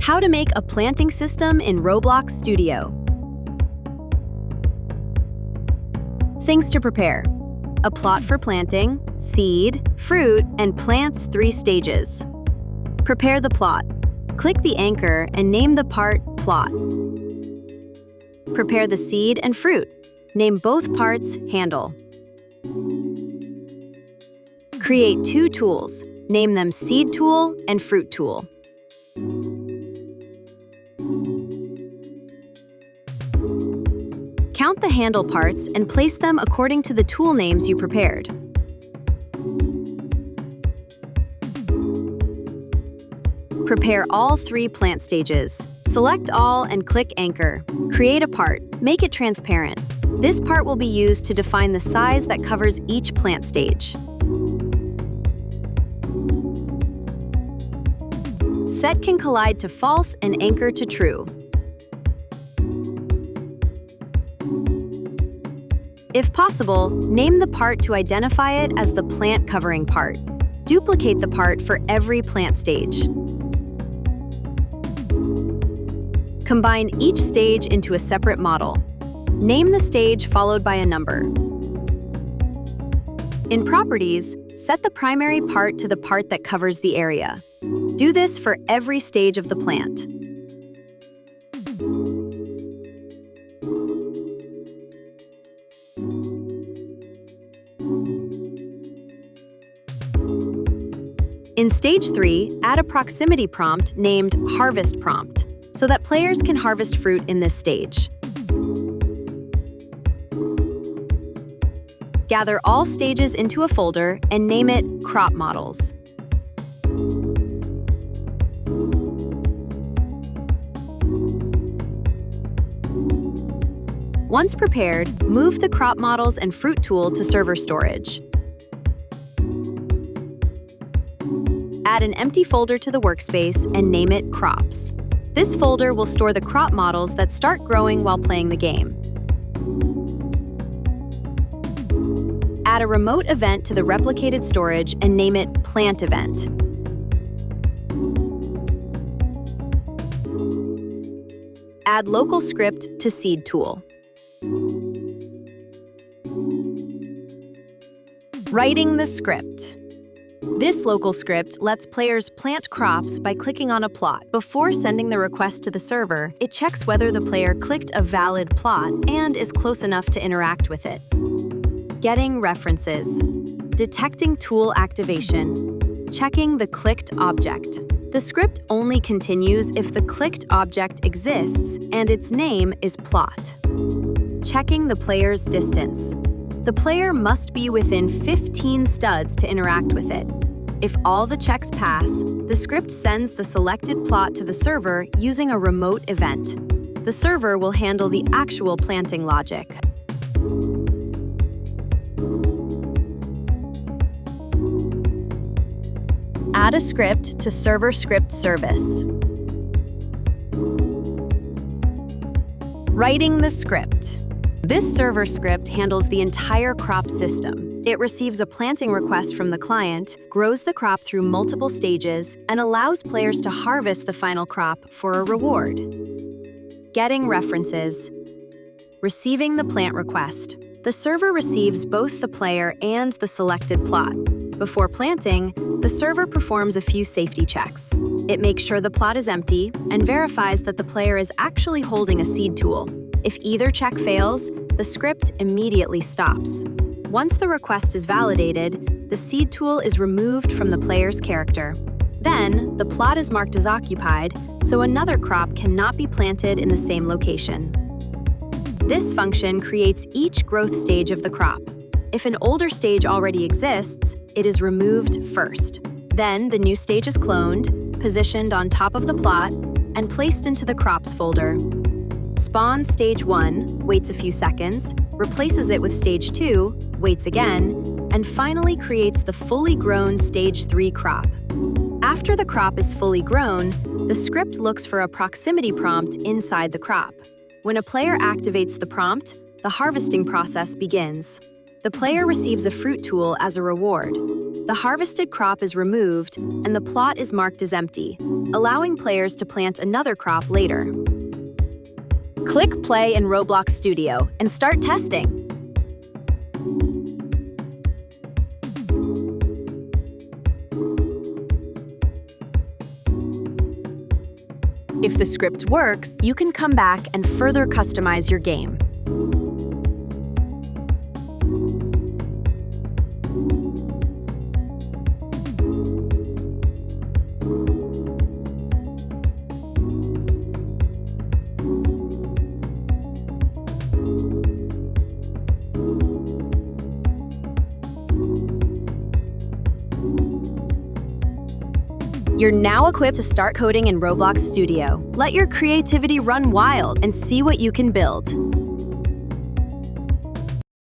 How to make a planting system in Roblox Studio. Things to prepare: a plot for planting, seed, fruit, and plants 3 stages. Prepare the plot. Click the anchor and name the part Plot. Prepare the seed and fruit. Name both parts Handle. Create 2 tools. Name them Seed Tool and Fruit Tool. Count the handle parts and place them according to the tool names you prepared. Prepare all 3 plant stages. Select all and click Anchor. Create a part. Make it transparent. This part will be used to define the size that covers each plant stage. Set can collide to false and anchor to true. If possible, name the part to identify it as the plant covering part. Duplicate the part for every plant stage. Combine each stage into a separate model. Name the stage followed by a number. In Properties, set the primary part to the part that covers the area. Do this for every stage of the plant. In Stage 3, add a proximity prompt named Harvest Prompt, so that players can harvest fruit in this stage. Gather all stages into a folder and name it Crop Models. Once prepared, move the crop models and fruit tool to server storage. Add an empty folder to the workspace and name it Crops. This folder will store the crop models that start growing while playing the game. Add a remote event to the replicated storage and name it Plant Event. Add local script to Seed Tool. Writing the script. This local script lets players plant crops by clicking on a plot. Before sending the request to the server, it checks whether the player clicked a valid plot and is close enough to interact with it. Getting references. Detecting tool activation. Checking the clicked object. The script only continues if the clicked object exists and its name is plot. Checking the player's distance. The player must be within 15 studs to interact with it. If all the checks pass, the script sends the selected plot to the server using a remote event. The server will handle the actual planting logic. Add a script to Server Script Service. Writing the script. This server script handles the entire crop system. It receives a planting request from the client, grows the crop through multiple stages, and allows players to harvest the final crop for a reward. Getting references. Receiving the plant request. The server receives both the player and the selected plot. Before planting, the server performs a few safety checks. It makes sure the plot is empty and verifies that the player is actually holding a seed tool. If either check fails, the script immediately stops. Once the request is validated, the seed tool is removed from the player's character. Then, the plot is marked as occupied, so another crop cannot be planted in the same location. This function creates each growth stage of the crop. If an older stage already exists, it is removed first. Then, the new stage is cloned, positioned on top of the plot, and placed into the Crops folder. Spawns Stage 1, waits a few seconds, replaces it with Stage 2, waits again, and finally creates the fully grown Stage 3 crop. After the crop is fully grown, the script looks for a proximity prompt inside the crop. When a player activates the prompt, the harvesting process begins. The player receives a fruit tool as a reward. The harvested crop is removed, and the plot is marked as empty, allowing players to plant another crop later. Click play in Roblox Studio and start testing. If the script works, you can come back and further customize your game. You're now equipped to start coding in Roblox Studio. Let your creativity run wild and see what you can build.